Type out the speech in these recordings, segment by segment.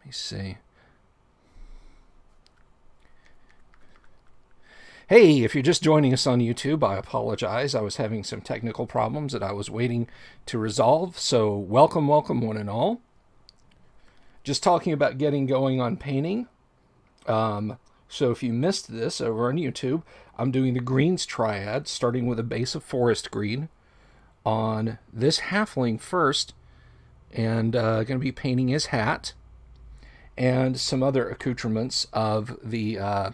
me see. Hey, if you're just joining us on YouTube, I apologize. I was having some technical problems that I was waiting to resolve. So welcome, welcome one and all. Just talking about getting going on painting. So if you missed this over on YouTube, I'm doing the greens triad, starting with a base of forest green on this halfling first, and going to be painting his hat and some other accoutrements of the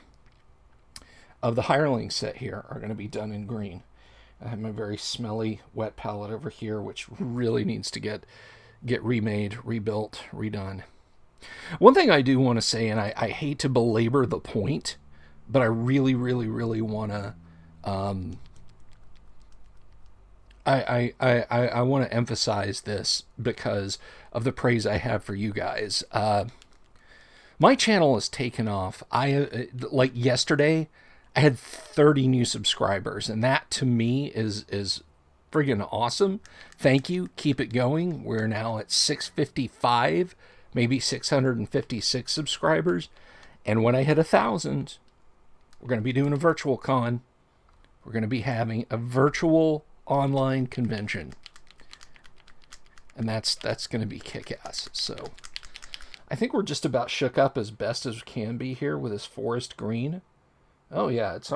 hireling set here are going to be done in green. I have my very smelly wet palette over here, which really needs to get remade, rebuilt, redone. One thing I do want to say, and I hate to belabor the point, but I really, really, really want to. I want to emphasize this because of the praise I have for you guys. My channel has taken off. Like yesterday, I had 30 new subscribers, and that to me is friggin' awesome. Thank you. Keep it going. We're now at 655, maybe 656 subscribers. And when I hit 1,000, we're going to be doing a virtual con. We're going to be having a virtual online convention. And that's going to be kick-ass. So I think we're just about shook up as best as we can be here with this forest green. Oh yeah, it's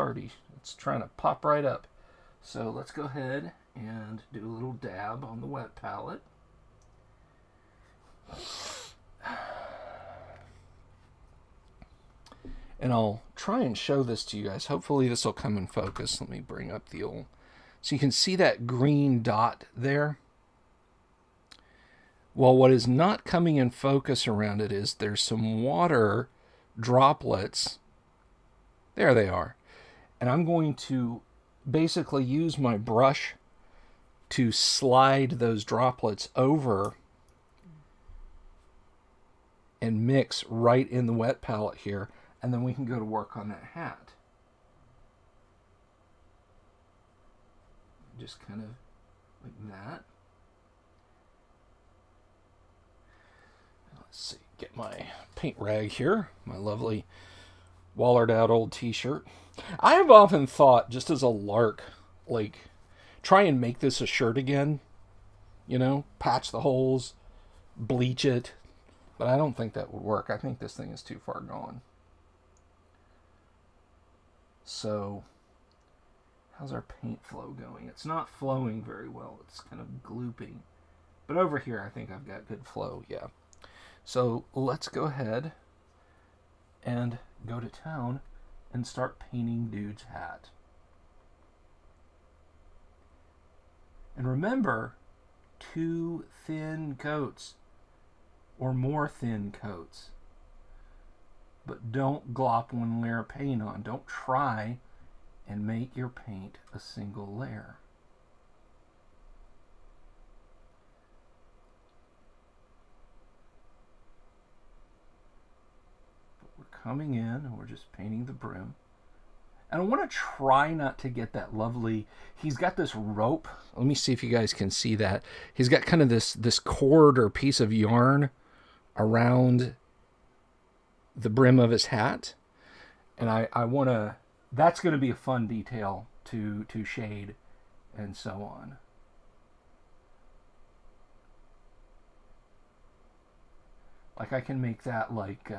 trying to pop right up. So let's go ahead and do a little dab on the wet palette. And I'll try and show this to you guys. Hopefully this will come in focus. Let me bring up the old... So you can see that green dot there. Well, what is not coming in focus around it is there's some water droplets. There they are. And I'm going to basically use my brush to slide those droplets over and mix right in the wet palette here. And then we can go to work on that hat. Just kind of like that. Let's see, get my paint rag here, my lovely wallered out old t-shirt. I have often thought, just as a lark, like, try and make this a shirt again. You know, patch the holes, bleach it. But I don't think that would work. I think this thing is too far gone. So, how's our paint flow going? It's not flowing very well. It's kind of glooping. But over here, I think I've got good flow, yeah. So, let's go ahead and go to town and start painting dude's hat. And remember, 2 thin coats or more thin coats. But don't glop one layer of paint on. Don't try and make your paint a single layer. But we're coming in and we're just painting the brim. And I want to try not to get that lovely... He's got this rope. Let me see if you guys can see that. He's got kind of this cord or piece of yarn around the brim of his hat. And I want to... That's going to be a fun detail to shade and so on. Like I can make that like...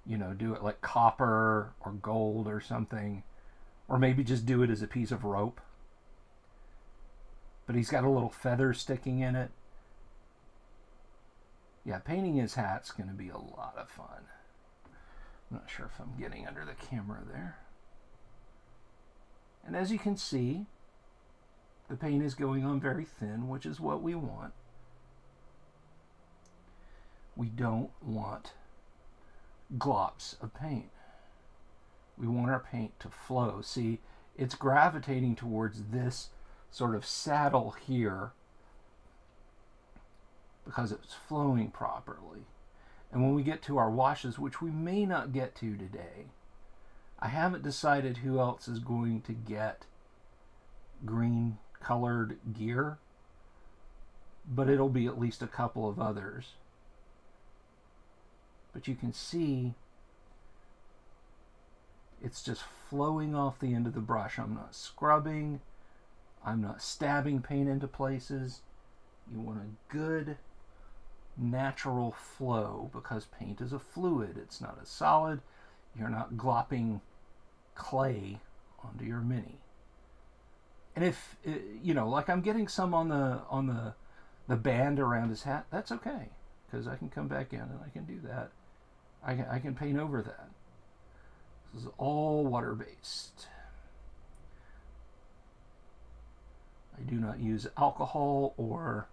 you know, do it like copper or gold or something. Or maybe just do it as a piece of rope. But he's got a little feather sticking in it. Yeah, painting his hat's going to be a lot of fun. I'm not sure if I'm getting under the camera there. And as you can see, the paint is going on very thin, which is what we want. We don't want glops of paint. We want our paint to flow. See, it's gravitating towards this sort of saddle here because it's flowing properly. And when we get to our washes, which we may not get to today, I haven't decided who else is going to get green colored gear, but it'll be at least a couple of others. But you can see it's just flowing off the end of the brush. I'm not scrubbing. I'm not stabbing paint into places. You want a good natural flow because paint is a fluid. It's not a solid. You're not glopping clay onto your mini. And if like I'm getting some on the band around his hat, that's okay because I can come back in and I can do that. I can paint over that. This is all water based. I do not use alcohol or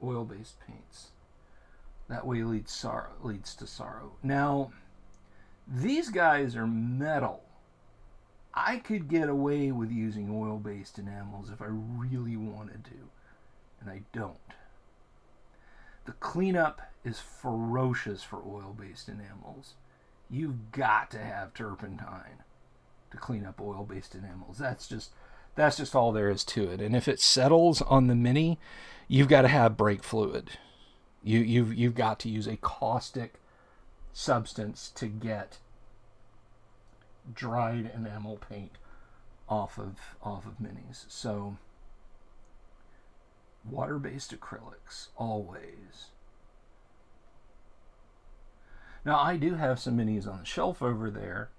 oil-based paints. That way leads to sorrow. Now, these guys are metal. I could get away with using oil-based enamels if I really wanted to, and I don't. The cleanup is ferocious for oil-based enamels. You've got to have turpentine to clean up oil-based enamels. That's just all there is to it. And if it settles on the mini, you've got to have brake fluid. You've got to use a caustic substance to get dried enamel paint off of minis. So water-based acrylics always. Now I do have some minis on the shelf over there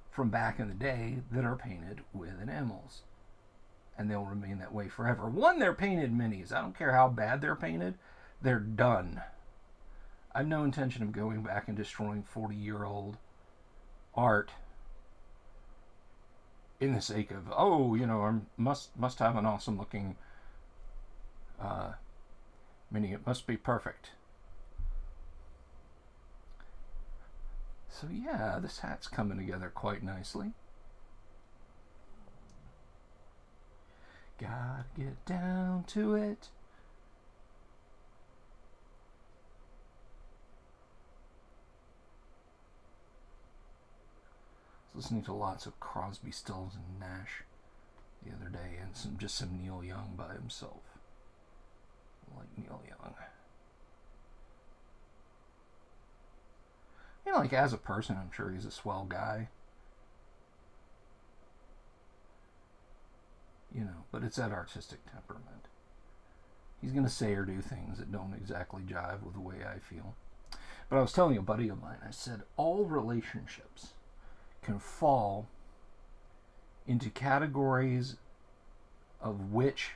from back in the day that are painted with enamels, and they'll remain that way forever. One, they're painted minis. I don't care how bad they're painted, they're done. I have no intention of going back and destroying 40-year-old art in the sake of, I must have an awesome looking mini. It must be perfect. So yeah, this hat's coming together quite nicely. Gotta get down to it. I was listening to lots of Crosby, Stills, and Nash the other day, and some Neil Young by himself. I like Neil Young. Like as a person, I'm sure he's a swell guy. But it's that artistic temperament. He's going to say or do things that don't exactly jive with the way I feel. But I was telling a buddy of mine, I said, all relationships can fall into categories of which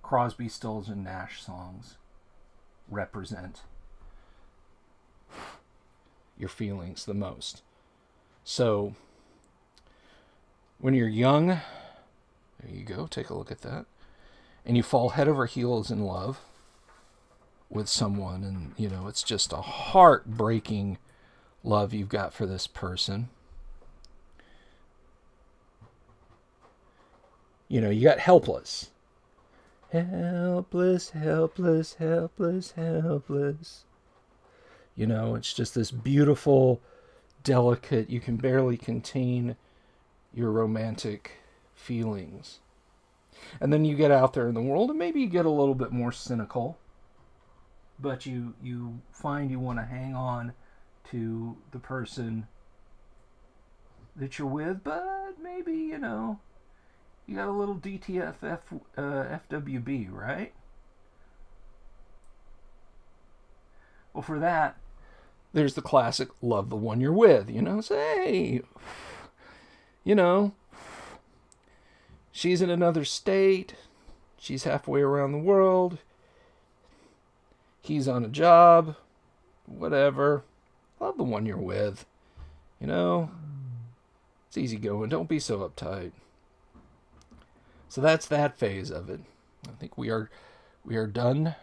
Crosby, Stills, and Nash songs represent your feelings the most. So, when you're young, there you go, take a look at that, and you fall head over heels in love with someone, and it's just a heartbreaking love you've got for this person. You got helpless. Helpless, helpless, helpless, helpless. It's just this beautiful, delicate, you can barely contain your romantic feelings. And then you get out there in the world and maybe you get a little bit more cynical, but you find you want to hang on to the person that you're with, but maybe, you got a little DTFF, FWB, right? Well, for that, there's the classic love the one you're with, say, she's in another state, she's halfway around the world, he's on a job, whatever, love the one you're with, it's easy going, don't be so uptight. So that's that phase of it. I think we are done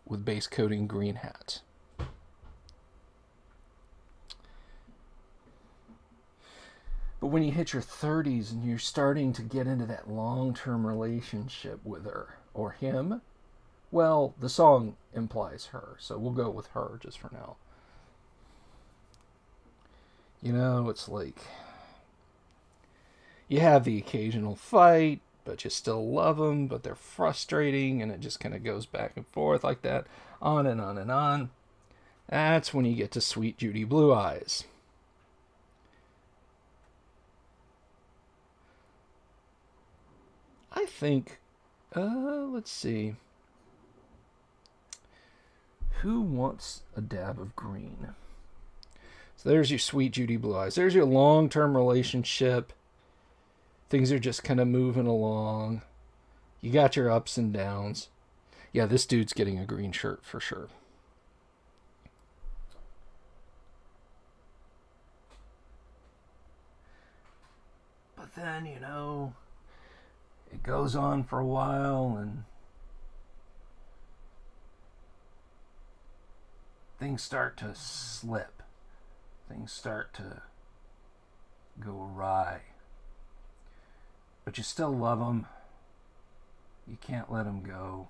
with base coating green hats. But when you hit your 30s and you're starting to get into that long-term relationship with her or him, well, the song implies her, so we'll go with her just for now. It's like you have the occasional fight, but you still love them, but they're frustrating, and it just kind of goes back and forth like that, on and on and on. That's when you get to Sweet Judy Blue Eyes. I think, let's see. Who wants a dab of green? So there's your Sweet Judy Blue Eyes. There's your long-term relationship. Things are just kind of moving along. You got your ups and downs. Yeah, this dude's getting a green shirt for sure. But then, it goes on for a while and things start to slip. Things start to go awry. But you still love them. You can't let them go.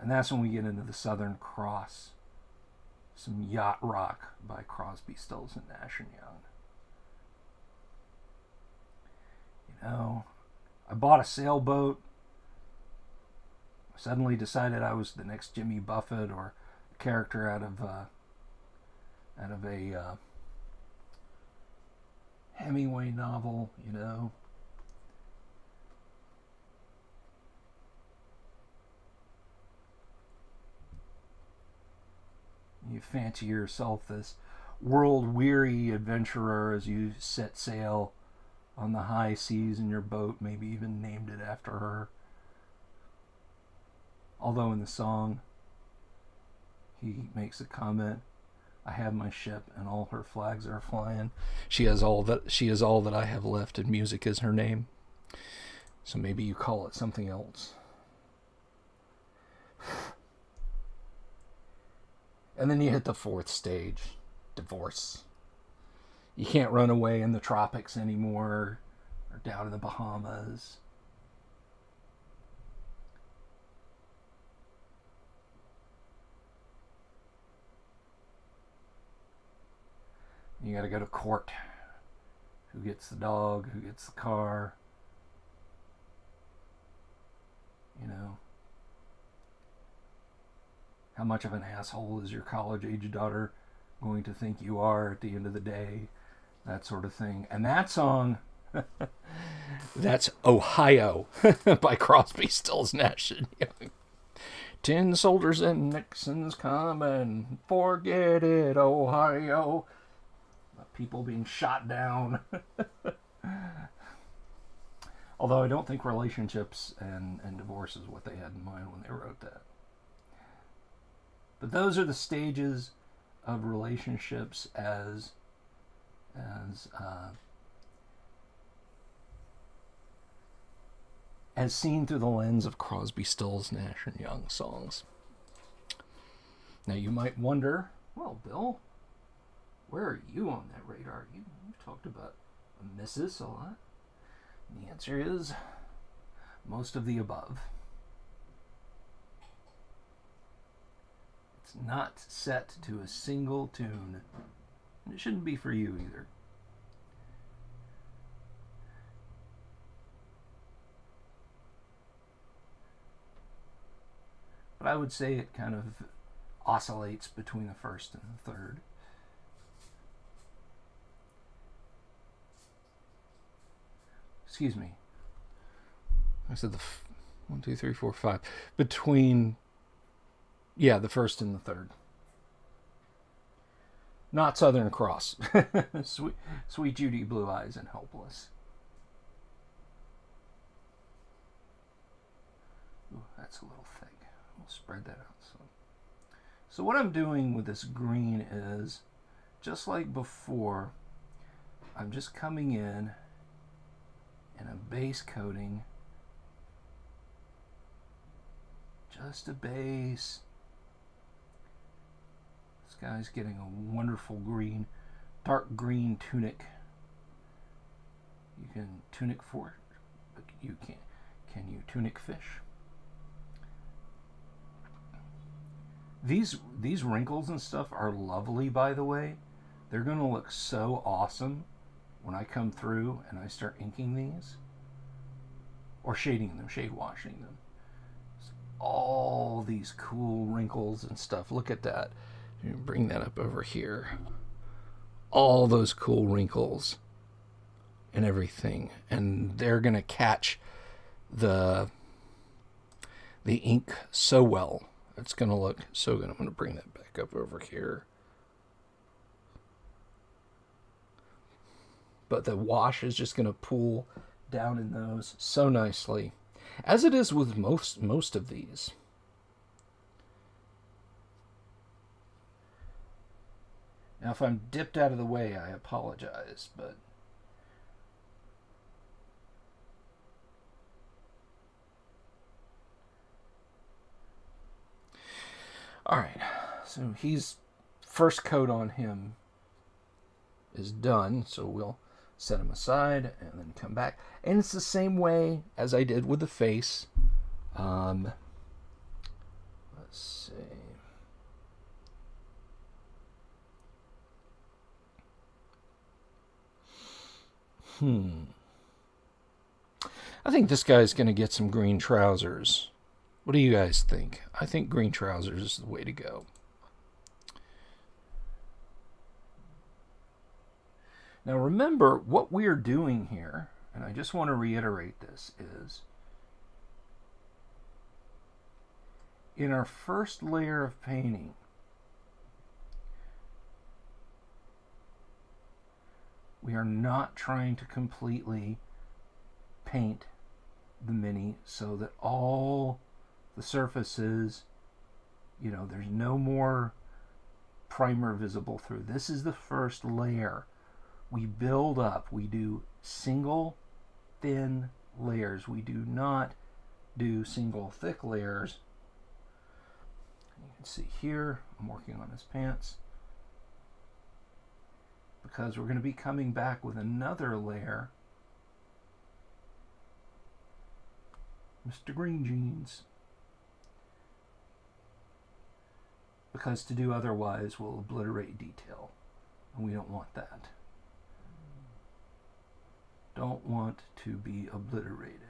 And that's when we get into the Southern Cross. Some yacht rock by Crosby, Stills, and Nash and Young. I bought a sailboat. Suddenly decided I was the next Jimmy Buffett or a character out of a Hemingway novel, You fancy yourself this world-weary adventurer as you set sail on the high seas in your boat, maybe even named it after her. Although in the song, he makes a comment, I have my ship and all her flags are flying. She is all that I have left, and music is her name. So maybe you call it something else. And then you hit the fourth stage, divorce. You can't run away in the tropics anymore or down in the Bahamas. You got to go to court. Who gets the dog? Who gets the car? How much of an asshole is your college-age daughter going to think you are at the end of the day? That sort of thing. And that song, that's Ohio by Crosby, Stills, Nash and Young. Tin soldiers and Nixon's coming. Forget it, Ohio. People being shot down. Although I don't think relationships and divorce is what they had in mind when they wrote that. But those are the stages of relationships as seen through the lens of Crosby, Stills, Nash and Young songs. Now you might wonder, well, Bill, where are you on that radar? You've talked about a missus a lot. And the answer is most of the above. It's not set to a single tune. And it shouldn't be for you either. But I would say it kind of oscillates between the first and the third. Excuse me. I said the 1, 2, 3, 4, 5. Between, the first and the third. Not Southern Cross. Sweet Judy Blue Eyes and Helpless. Ooh, that's a little thick. We'll spread that out some. So what I'm doing with this green is, just like before, I'm just coming in a base coating. Just a base. This guy's getting a wonderful green, dark green tunic. You can tunic for it, but you can't. Can you tunic fish? These wrinkles and stuff are lovely, by the way. They're going to look so awesome when I come through and I start inking these. or shading them, shade washing them. All these cool wrinkles and stuff. Look at that. Bring that up over here. All those cool wrinkles and everything, and they're gonna catch the ink so well. It's gonna look so good. I'm gonna bring that back up over here. But the wash is just gonna pool down in those so nicely, as it is with most of these. Now, if I'm dipped out of the way, I apologize, but all right. So he's first coat on him is done, so we'll set him aside and then come back. And it's the same way as I did with the face. Let's see. I think this guy's going to get some green trousers. What do you guys think? I think green trousers is the way to go. Now remember, what we're doing here, and I just want to reiterate this, is in our first layer of painting, we are not trying to completely paint the mini so that all the surfaces, you know, there's no more primer visible through. This is the first layer. We build up. We do single thin layers. We do not do single thick layers. You can see here, I'm working on his pants, because we're going to be coming back with another layer. Mr. Green Jeans. Because to do otherwise will obliterate detail, and we don't want that. Don't want to be obliterated.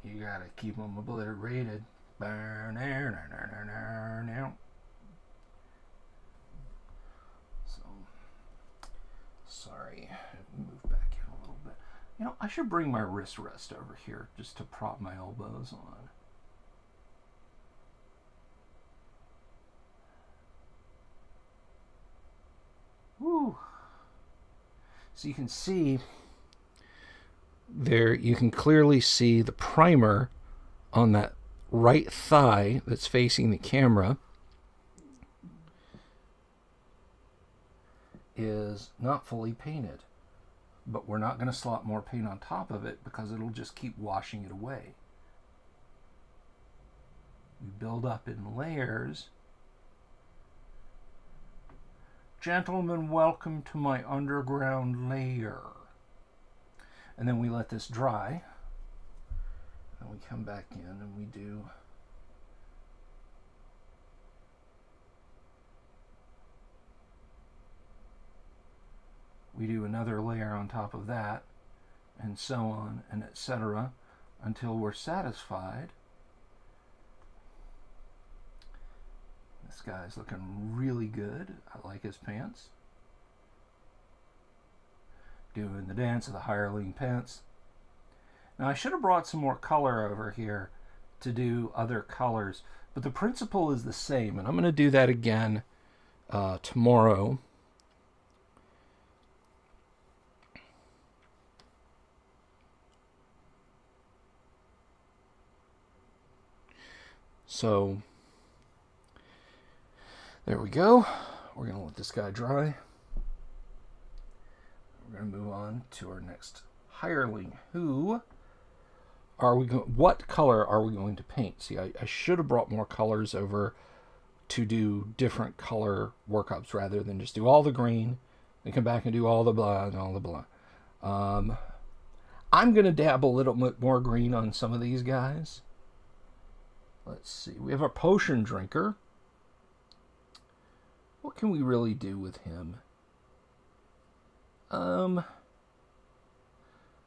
You gotta keep them obliterated. So, sorry, move back in a little bit. You know, I should bring my wrist rest over here just to prop my elbows on. Woo. So you can see there, you can clearly see the primer on that right thigh that's facing the camera is not fully painted, but we're not going to slop more paint on top of it because it'll just keep washing it away. We build up in layers. Gentlemen, welcome to my underground lair. And then we let this dry. And we come back in and we do another layer on top of that, and so on and etc. until we're satisfied. This guy's looking really good. I like his pants. Doing the dance of the hireling pants. Now I should have brought some more color over here to do other colors, but the principle is the same, and I'm going to do that again tomorrow. So there we go. We're going to let this guy dry. We're going to move on to our next hireling. What color are we going to paint? See, I should have brought more colors over to do different color workups rather than just do all the green and come back and do all the blah and all the blah. I'm going to dab a little bit more green on some of these guys. Let's see. We have our potion drinker. What can we really do with him?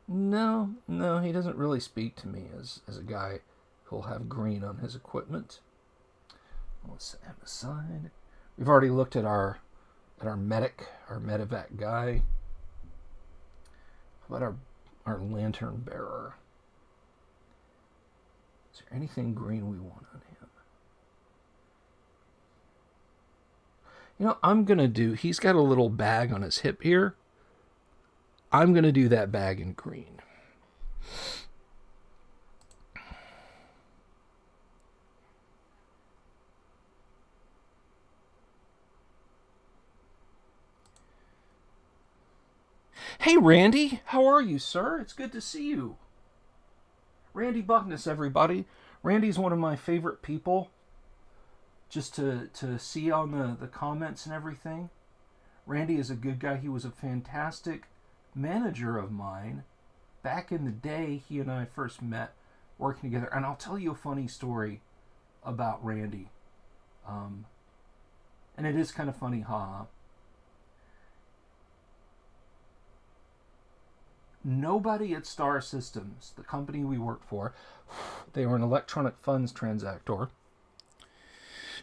No, he doesn't really speak to me as a guy who'll have green on his equipment. Let's set him aside. We've already looked at our medic, our medevac guy. How about our lantern bearer? Is there anything green we want on him? You know, I'm going to do... He's got a little bag on his hip here. I'm going to do that bag in green. Hey, Randy. How are you, sir? It's good to see you. Randy Buckness, everybody. Randy's one of my favorite people. Just to see on the comments and everything. Randy is a good guy. He was a fantastic manager of mine. Back in the day, he and I first met working together. And I'll tell you a funny story about Randy. And it is kind of funny, Nobody at Star Systems, the company we worked for, they were an electronic funds transactor.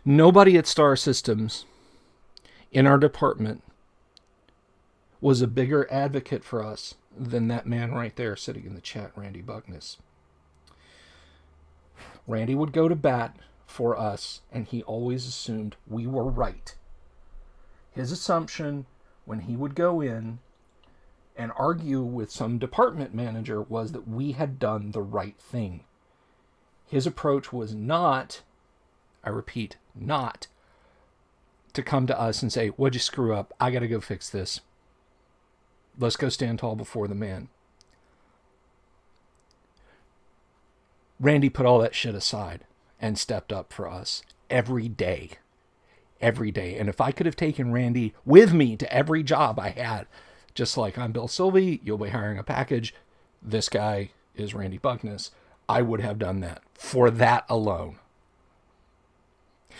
Nobody at Star Systems in our department was a bigger advocate for us than that man right there sitting in the chat, Randy Buckness. Randy would go to bat for us, and he always assumed we were right. His assumption when he would go in and argue with some department manager was that we had done the right thing. His approach was not, I repeat, not to come to us and say, what'd you screw up? I got to go fix this. Let's go stand tall before the man. Randy put all that shit aside and stepped up for us every day. Every day. And if I could have taken Randy with me to every job I had, just like I'm Bill Sylvie, you'll be hiring a package, this guy is Randy Buckness, I would have done that for that alone.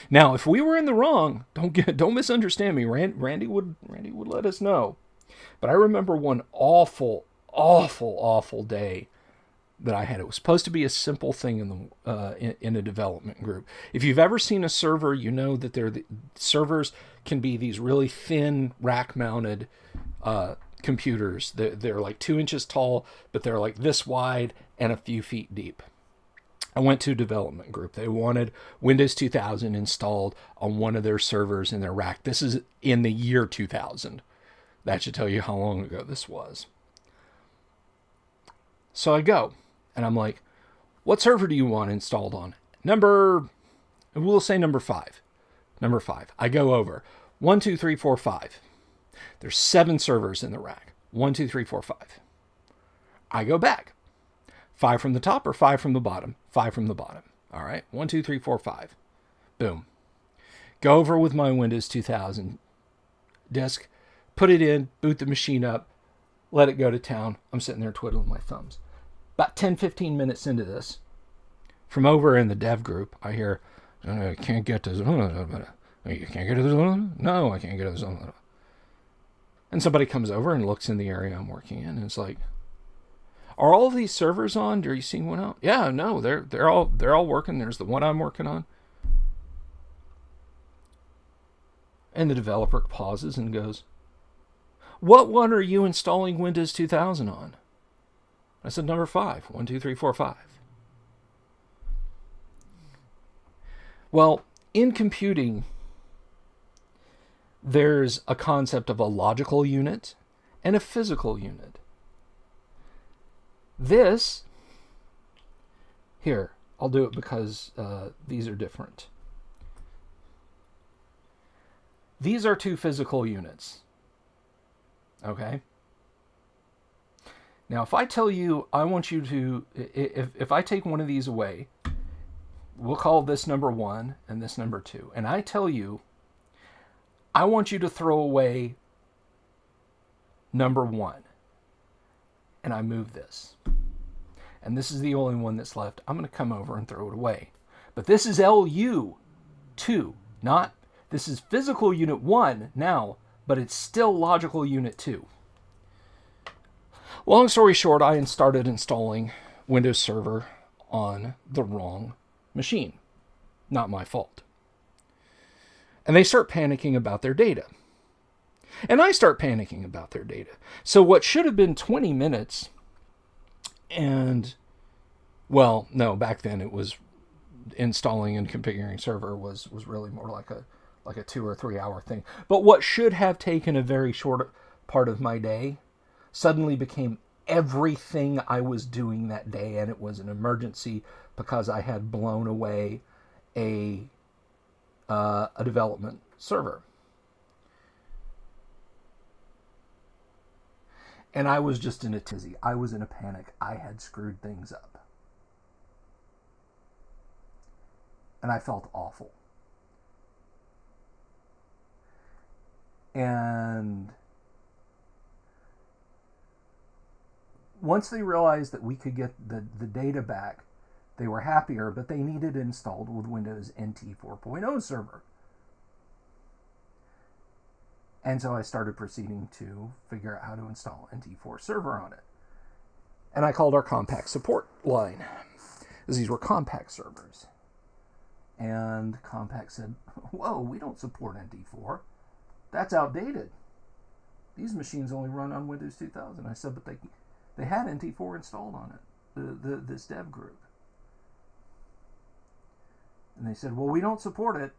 Now, if we were in the wrong, don't misunderstand me. Randy would let us know. But I remember one awful day that I had. It was supposed to be a simple thing in a development group. If you've ever seen a server, you know that the servers can be these really thin rack-mounted computers. They're like 2 inches tall, but they're like this wide and a few feet deep. I went to a development group. They wanted Windows 2000 installed on one of their servers in their rack. This is in the year 2000. That should tell you how long ago this was. So I go, and I'm like, what server do you want installed on? We'll say number 5. Number 5. I go over. 1, 2, 3, 4, 5. There's 7 servers in the rack. 1, 2, 3, 4, 5. I go back. 5 from the top or 5 from the bottom? 5 from the bottom. All right. 1, 2, 3, 4, 5. Boom. Go over with my Windows 2000 disk. Put it in. Boot the machine up. Let it go to town. I'm sitting there twiddling my thumbs. About 10, 15 minutes into this, from over in the dev group, I hear, I can't get to this. You can't get to this? No, I can't get to this. And somebody comes over and looks in the area I'm working in, and it's like, are all these servers on? Are you seeing one out? Yeah, no, they're all working. There's the one I'm working on. And the developer pauses and goes, what one are you installing Windows 2000 on? I said number 5. 1, 2, 3, 4, 5. Well, in computing, there's a concept of a logical unit and a physical unit. This, here, I'll do it because these are different. These are 2 physical units. Okay? Now, if I tell you, I want you to, if I take one of these away, we'll call this number 1 and this number 2. And I tell you, I want you to throw away number 1. And I move this. And this is the only one that's left. I'm going to come over and throw it away. But this is LU2, this is physical unit 1 now, but it's still logical unit 2. Long story short, I started installing Windows Server on the wrong machine. Not my fault. And they start panicking about their data. And I start panicking about their data. So what should have been 20 minutes, and, well, no, back then it was installing and configuring server was really more like a 2 or 3 hour thing. But what should have taken a very short part of my day suddenly became everything I was doing that day, and it was an emergency because I had blown away a development server. And I was just in a tizzy. I was in a panic. I had screwed things up. And I felt awful. And once they realized that we could get the data back, they were happier, but they needed it installed with Windows NT 4.0 server. And so I started proceeding to figure out how to install NT4 server on it. And I called our Compaq support line, because these were Compaq servers. And Compaq said, whoa, we don't support NT4. That's outdated. These machines only run on Windows 2000. I said, but they had NT4 installed on it, this dev group. And they said, well, we don't support it.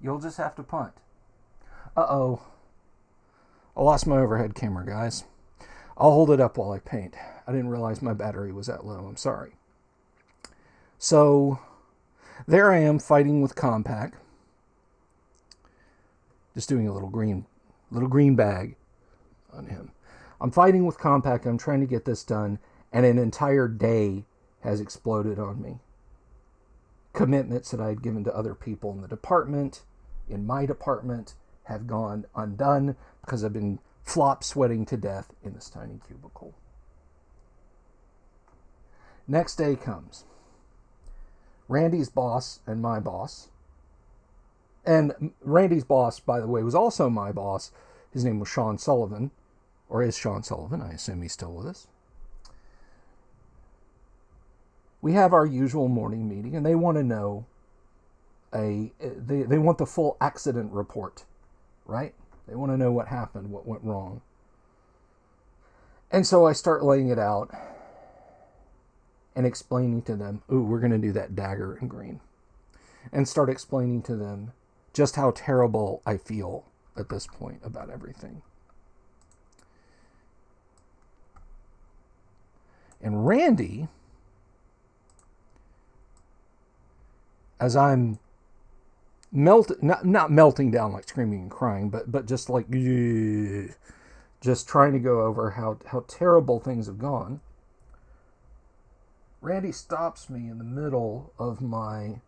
You'll just have to punt. Uh-oh. I lost my overhead camera, guys. I'll hold it up while I paint. I didn't realize my battery was that low. I'm sorry. So, there I am fighting with Compaq. Just doing a little green bag on him. I'm fighting with Compaq. I'm trying to get this done, and an entire day has exploded on me. Commitments that I had given to other people in the department, in my department, have gone undone because I've been flop sweating to death in this tiny cubicle. Next day comes. Randy's boss and my boss. And Randy's boss, by the way, was also my boss. His name was Sean Sullivan, or is Sean Sullivan. I assume he's still with us. We have our usual morning meeting, and they want to know they want the full accident report, right? They want to know what happened, what went wrong. And so I start laying it out and explaining to them, ooh, we're going to do that dagger in green. And start explaining to them just how terrible I feel at this point about everything. And Randy, as I'm not melting down like screaming and crying, but just like just trying to go over how terrible things have gone, Randy stops me in the middle of my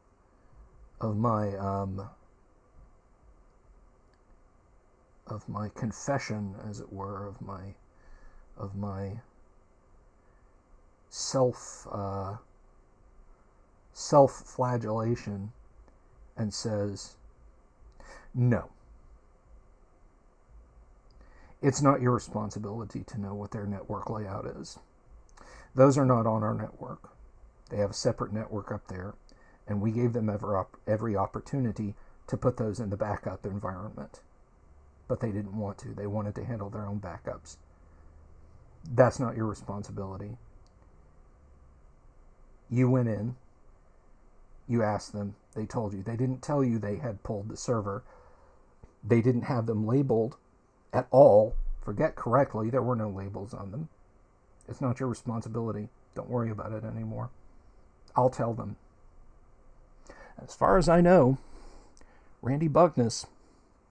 confession, as it were, of my self-flagellation, and says, no, it's not your responsibility to know what their network layout is. Those are not on our network. They have a separate network up there, and we gave them every opportunity to put those in the backup environment. But they didn't want to. They wanted to handle their own backups. That's not your responsibility. You went in. You asked them. They told you. They didn't tell you they had pulled the server. They didn't have them labeled at all. Forget correctly. There were no labels on them. It's not your responsibility. Don't worry about it anymore. I'll tell them. As far as I know, Randy Bugness,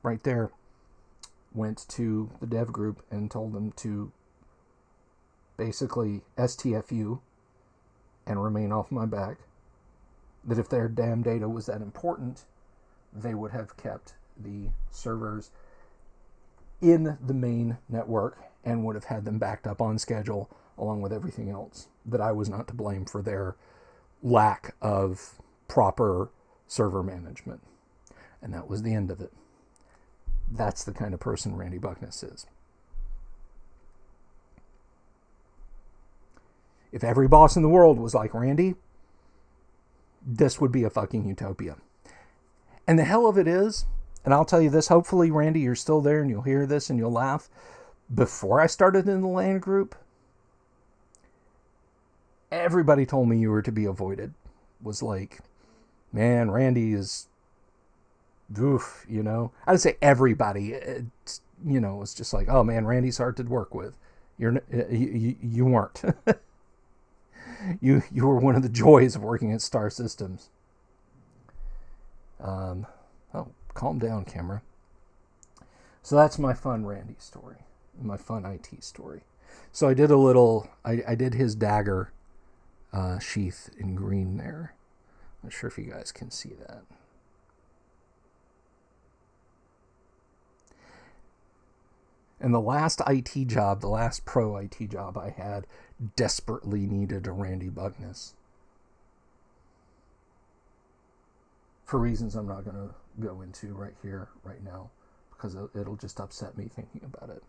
right there, went to the dev group and told them to basically STFU and remain off my back. That if their damn data was that important, they would have kept the servers in the main network and would have had them backed up on schedule along with everything else. That I was not to blame for their lack of proper server management. And that was the end of it. That's the kind of person Randy Buckness is. If every boss in the world was like Randy, this would be a fucking utopia. And the hell of it is, and I'll tell you this, hopefully, Randy, you're still there and you'll hear this and you'll laugh. Before I started in the land group, everybody told me you were to be avoided. Was like, man, Randy is, oof, you know. I would say everybody, it's just like, oh man, Randy's hard to work with. You weren't. You were one of the joys of working at Star Systems. Oh, calm down, camera. So that's my fun Randy story, my fun IT story. So I did I did his dagger sheath in green there. Not sure if you guys can see that. And the last IT job, the last pro IT job I had, desperately needed a Randy Buckness. For reasons I'm not going to go into right here, right now, because it'll just upset me thinking about it.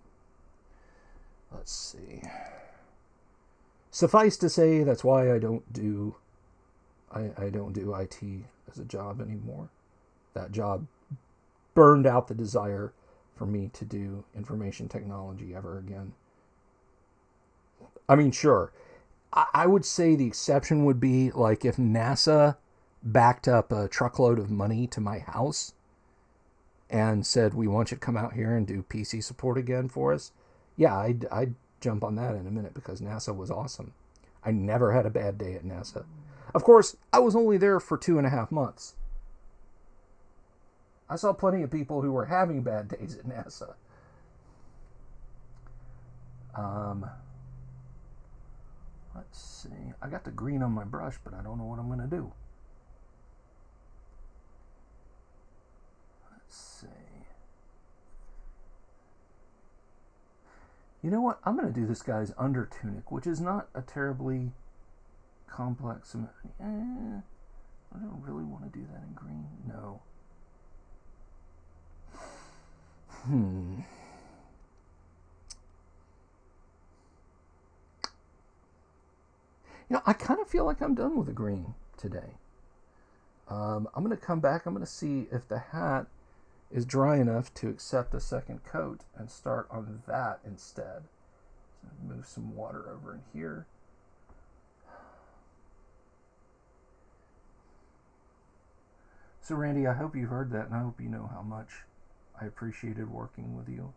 Let's see. Suffice to say, that's why I don't do IT as a job anymore. That job burned out the desire for me to do information technology ever again. I mean, sure, I would say the exception would be like if NASA backed up a truckload of money to my house and said, we want you to come out here and do PC support again for us. Yeah, I'd jump on that in a minute because NASA was awesome. I never had a bad day at NASA. Of course, I was only there for 2.5 months. I saw plenty of people who were having bad days at NASA. Let's see. I got the green on my brush, but I don't know what I'm going to do. Let's see. You know what? I'm going to do this guy's under tunic, which is not a terribly complex. I don't really want to do that in green. No. I kind of feel like I'm done with the green today. I'm going to come back. I'm going to see if the hat is dry enough to accept a second coat and start on that instead. So move some water over in here. So Randy, I hope you heard that, and I hope you know how much I appreciated working with you.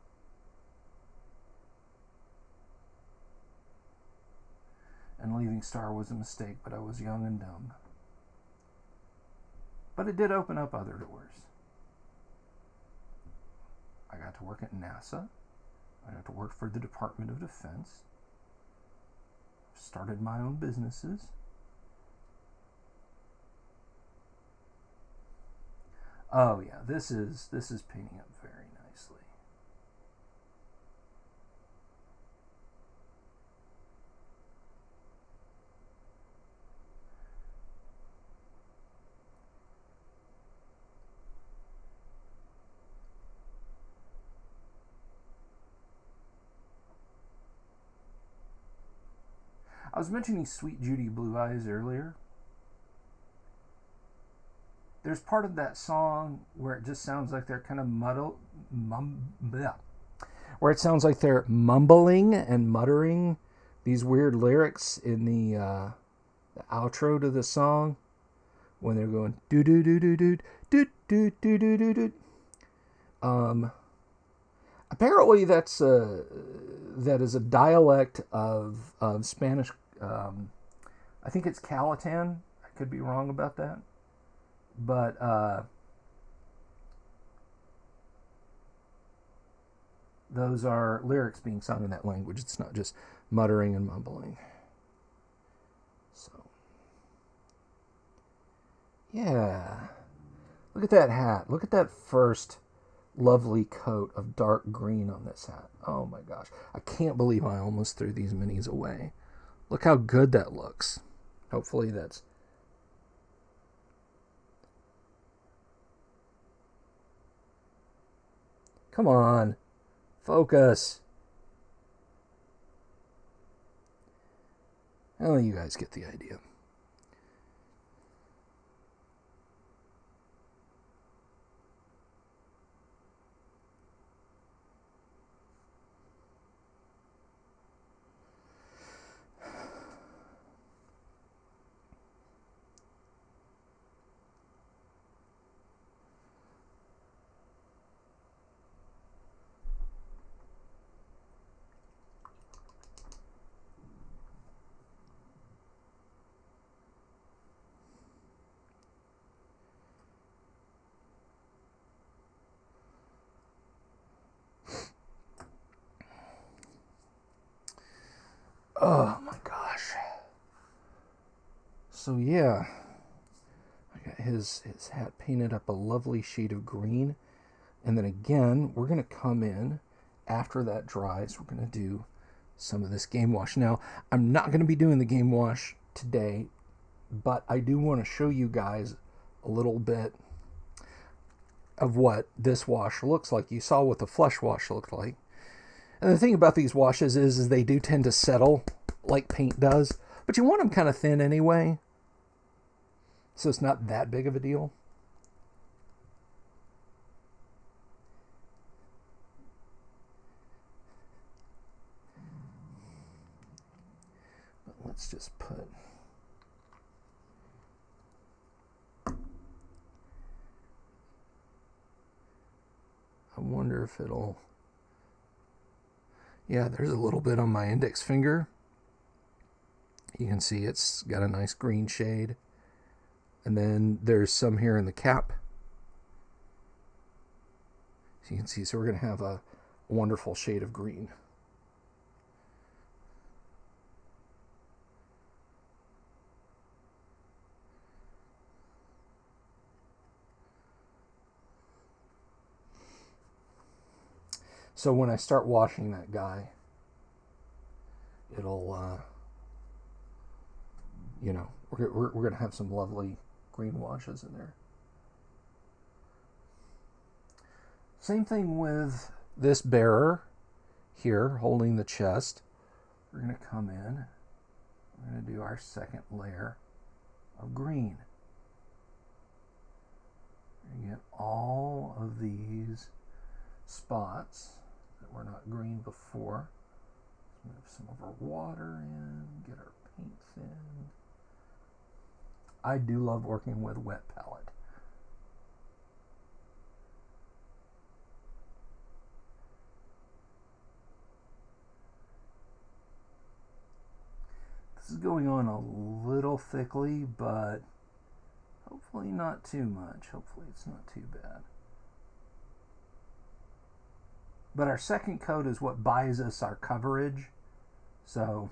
And leaving Star was a mistake, but I was young and dumb. But it did open up other doors. I got to work at NASA. I got to work for the Department of Defense. Started my own businesses. Oh yeah, this is painting up very nicely. I was mentioning Sweet Judy Blue Eyes earlier. There's part of that song where it just sounds like they're kind of where it sounds like they're mumbling and muttering these weird lyrics in the outro to the song when they're going do do do do do do do do do do do. Apparently that is a dialect of Spanish. I think it's Calapan. I could be wrong about that. But those are lyrics being sung in that language. It's not just muttering and mumbling. So, yeah. Look at that hat. Look at that first lovely coat of dark green on this hat. Oh my gosh. I can't believe I almost threw these minis away. Look how good that looks. Hopefully that's... Come on. Focus. Oh, you guys get the idea. Oh my gosh. So yeah, I got his hat painted up a lovely shade of green. And then again, we're going to come in after that dries. We're going to do some of this game wash. Now, I'm not going to be doing the game wash today, but I do want to show you guys a little bit of what this wash looks like. You saw what the flush wash looked like. And the thing about these washes is they do tend to settle like paint does, but you want them kind of thin anyway, so it's not that big of a deal. But let's just put... I wonder if it'll... Yeah, there's a little bit on my index finger. You can see it's got a nice green shade. And then there's some here in the cap. So you can see, so we're going to have a wonderful shade of green. So when I start washing that guy, it'll, you know, we're going to have some lovely green washes in there. Same thing with this bearer here holding the chest. We're going to come in. We're going to do our second layer of green. We're going to get all of these spots that were not green before. Let's move some of our water in, get our paint thinned. I do love working with wet palette. This is going on a little thickly, but hopefully not too much. Hopefully it's not too bad. But our second coat is what buys us our coverage. So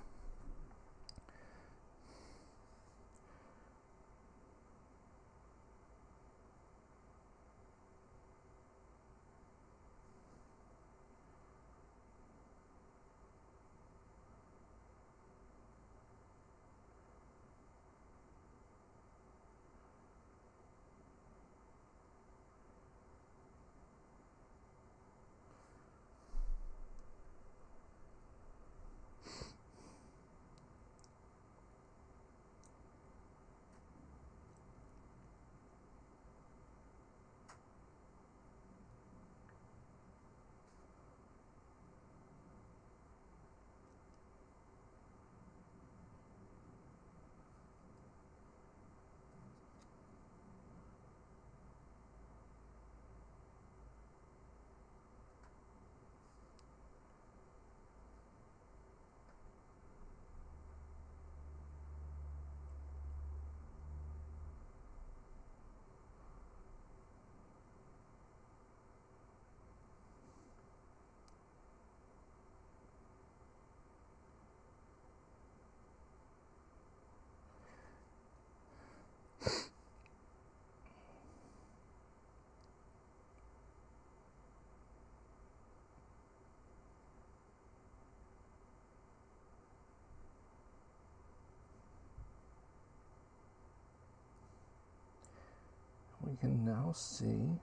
we can now see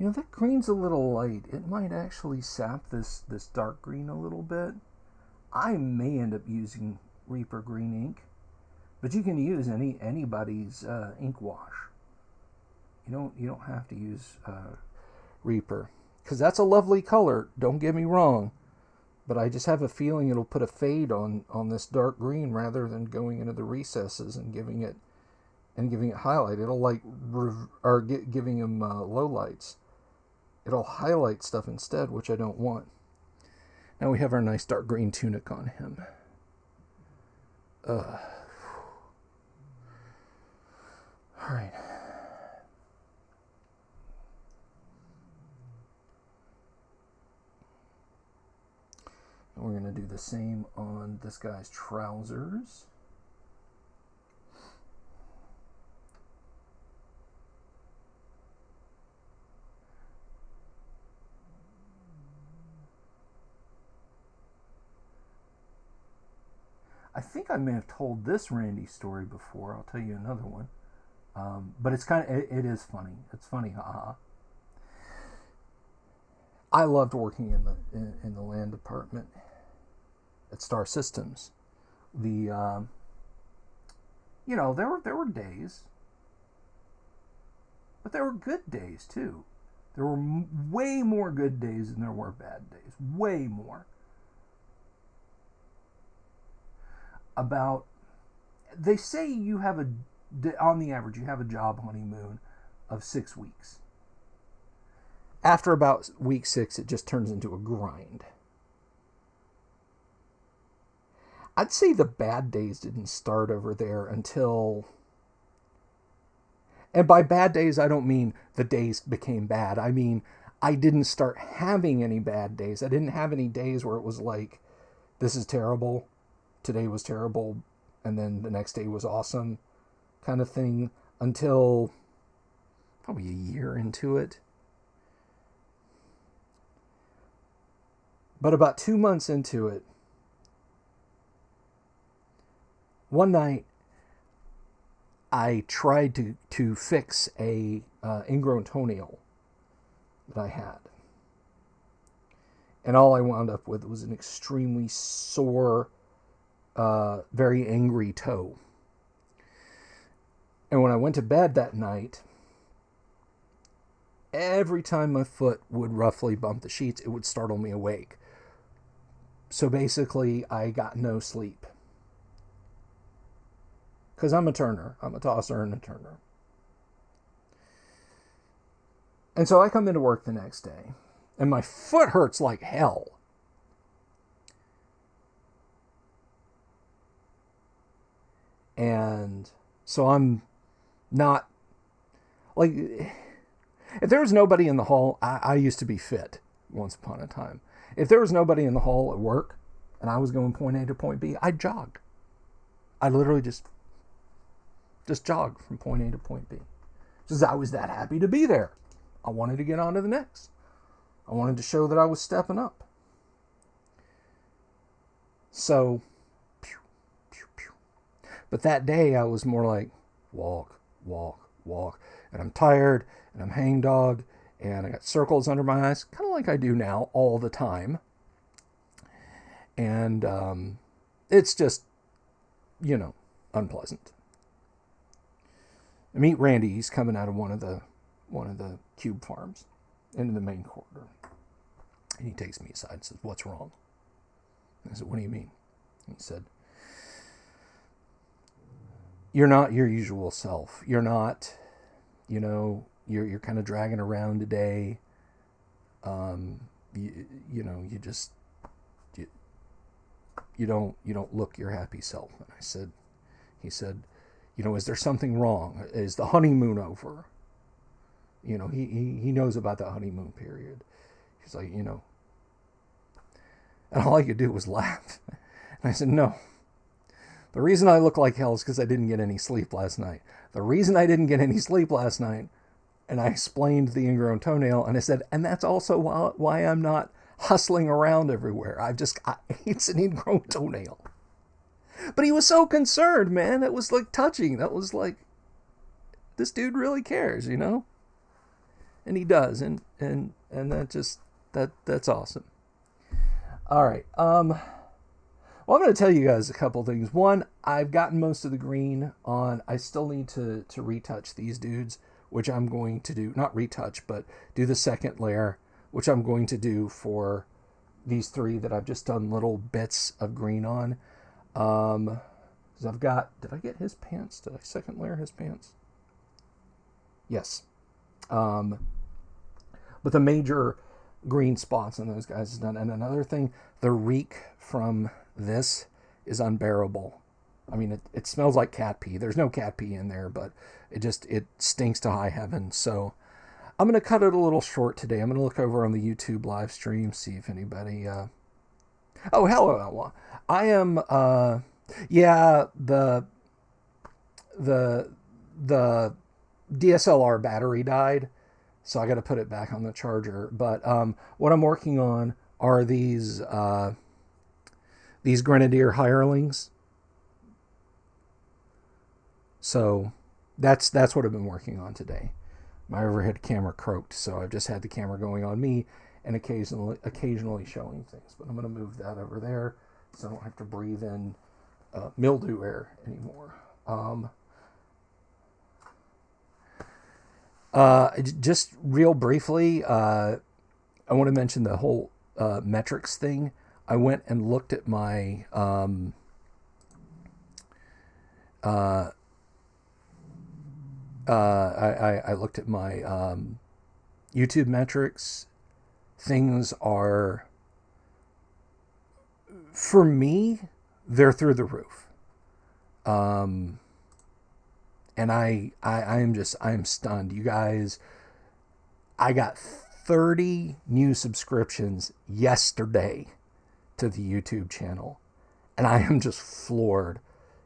That green's a little light. It might actually sap this dark green a little bit. I may end up using Reaper green ink, but you can use anybody's ink wash. You don't have to use Reaper, because that's a lovely color. Don't get me wrong, but I just have a feeling it'll put a fade on this dark green rather than going into the recesses and giving it highlight. It'll giving him low lights. It'll highlight stuff instead, which I don't want. Now we have our nice dark green tunic on him. All right. And we're going to do the same on this guy's trousers. I think I may have told this Randy story before. I'll tell you another one. But it's it is funny. It's funny, haha. I loved working in the land department at Star Systems. There were days, but there were good days too. There were way more good days than there were bad days. Way more. They say you have on the average, you have a job honeymoon of 6 weeks. After about week 6, it just turns into a grind. I'd say the bad days didn't start over there until... And by bad days, I don't mean the days became bad. I mean, I didn't start having any bad days. I didn't have any days where it was like, this is terrible, today was terrible, and then the next day was awesome, kind of thing, until probably a year into it. But about 2 months into it, one night, I tried to fix a ingrown toenail that I had. And all I wound up with was an extremely sore, very angry toe. And when I went to bed that night, every time my foot would roughly bump the sheets, it would startle me awake. So basically, I got no sleep. Because I'm a turner. I'm a tosser and a turner. And so I come into work the next day, and my foot hurts like hell. And so I'm not... Like, if there was nobody in the hall, I used to be fit once upon a time. If there was nobody in the hall at work, and I was going point A to point B, I'd jog. I'd literally just jog from point A to point B. Because I was that happy to be there. I wanted to get on to the next. I wanted to show that I was stepping up. So, pew, pew, pew. But that day I was more like, walk, walk, walk. And I'm tired, and I'm hangdog, and I got circles under my eyes, kind of like I do now all the time. And it's just, unpleasant. I meet Randy. He's coming out of one of the cube farms into the main corridor. And he takes me aside and says, "What's wrong?" I said, "What do you mean?" He said, "You're not your usual self. You're not, you're kind of dragging around today. You don't look your happy self." And he said, "Is there something wrong? Is the honeymoon over?" He knows about the honeymoon period. He's like, and all I could do was laugh. And I said, "No. The reason I look like hell is because I didn't get any sleep last night. The reason I didn't get any sleep last night," and I explained the ingrown toenail, and I said, "and that's also why I'm not hustling around everywhere. It's an ingrown toenail." But he was so concerned, man. That was like touching. That was like, this dude really cares, And and he does, and that's awesome. All right. Well, I'm going to tell you guys a couple things. One, I've gotten most of the green on. I still need to retouch these dudes, which I'm going to do. Not retouch, but do the second layer, which I'm going to do for these three that I've just done little bits of green on. Because I've got... Did I get his pants? Did I second layer his pants? Yes. But the major green spots on those guys is done. And another thing, the reek from this is unbearable. I mean, it smells like cat pee. There's no cat pee in there, but it stinks to high heaven. So I'm going to cut it a little short today. I'm going to look over on the YouTube live stream, see if anybody... Oh, hello. I am... Yeah, the DSLR battery died, so I got to put it back on the charger. But what I'm working on are these Grenadier hirelings. So that's what I've been working on today. My overhead camera croaked, so I've just had the camera going on me and occasionally showing things. But I'm going to move that over there so I don't have to breathe in mildew air anymore. Just real briefly, I want to mention the whole metrics thing. I went and looked at my I looked at my YouTube metrics. Things are, for me, they're through the roof. And I am stunned. You guys, I got 30 new subscriptions yesterday to the YouTube channel. And I am just floored.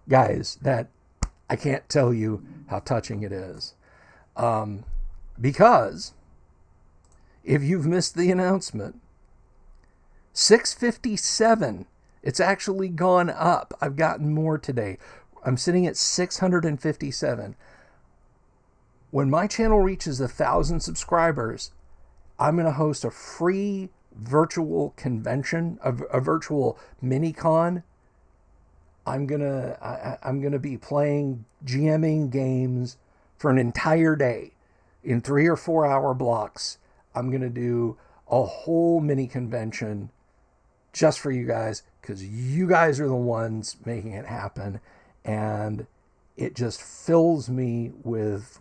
Guys, that I can't tell you how touching it is. Because if you've missed the announcement, 657, it's actually gone up. I've gotten more today. I'm sitting at 657. When my channel reaches 1,000 subscribers, I'm going to host a free virtual convention, a virtual mini-con. I'm gonna be playing, GMing games for an entire day in 3 or 4 hour blocks. I'm gonna do a whole mini convention just for you guys, because you guys are the ones making it happen, and it just fills me with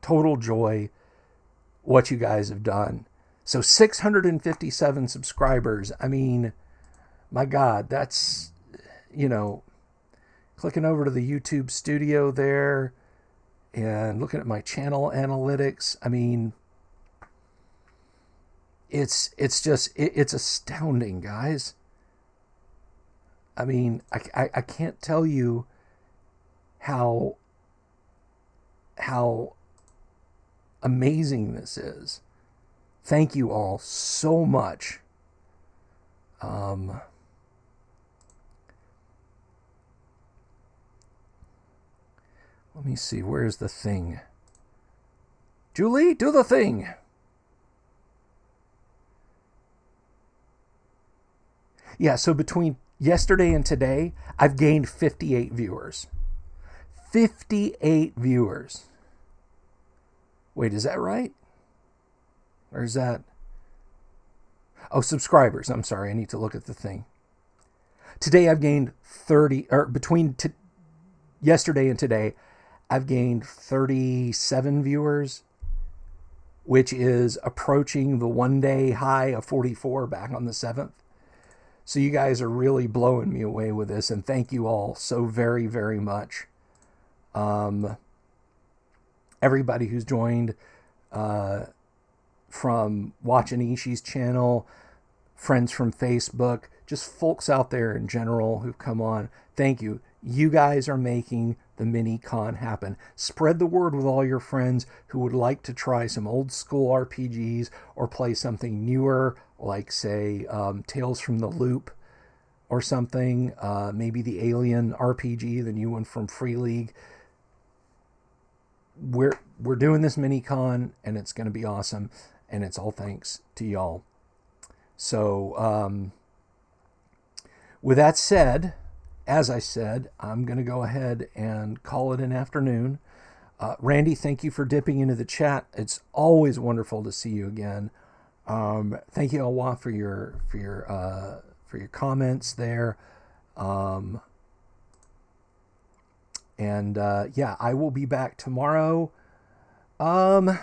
total joy what you guys have done. So 657 subscribers. I mean, my God, that's, clicking over to the YouTube studio there and looking at my channel analytics. I mean, it's astounding, guys. I mean, I can't tell you how amazing this is. Thank you all so much. Let me see, where's the thing? Julie, do the thing. Yeah, so between yesterday and today, I've gained 58 viewers. 58 viewers. Wait, is that right? Or is that... Oh, subscribers. I'm sorry, I need to look at the thing. Today I've gained 30, or between yesterday and today, I've gained 37 viewers, which is approaching the one-day high of 44 back on the 7th. So you guys are really blowing me away with this, and thank you all so very, very much. Everybody who's joined from watching Ishii's channel, friends from Facebook, just folks out there in general who've come on, thank you. You guys are making the mini-con happen. Spread the word with all your friends who would like to try some old school RPGs or play something newer, like, say, Tales from the Loop or something. Maybe the Alien RPG, the new one from Free League. we're doing this mini con, and it's going to be awesome, and it's all thanks to y'all. So with that said, as I said, I'm going to go ahead and call it an afternoon. Randy, thank you for dipping into the chat. It's always wonderful to see you again. Thank you, Alwa, for your comments there. Yeah, I will be back tomorrow. I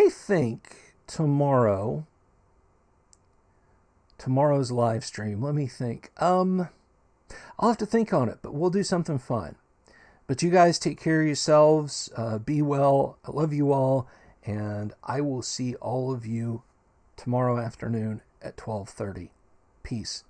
think tomorrow's live stream. Let me think. I'll have to think on it, but we'll do something fun. But you guys take care of yourselves. Be well. I love you all. And I will see all of you tomorrow afternoon at 12:30. Peace.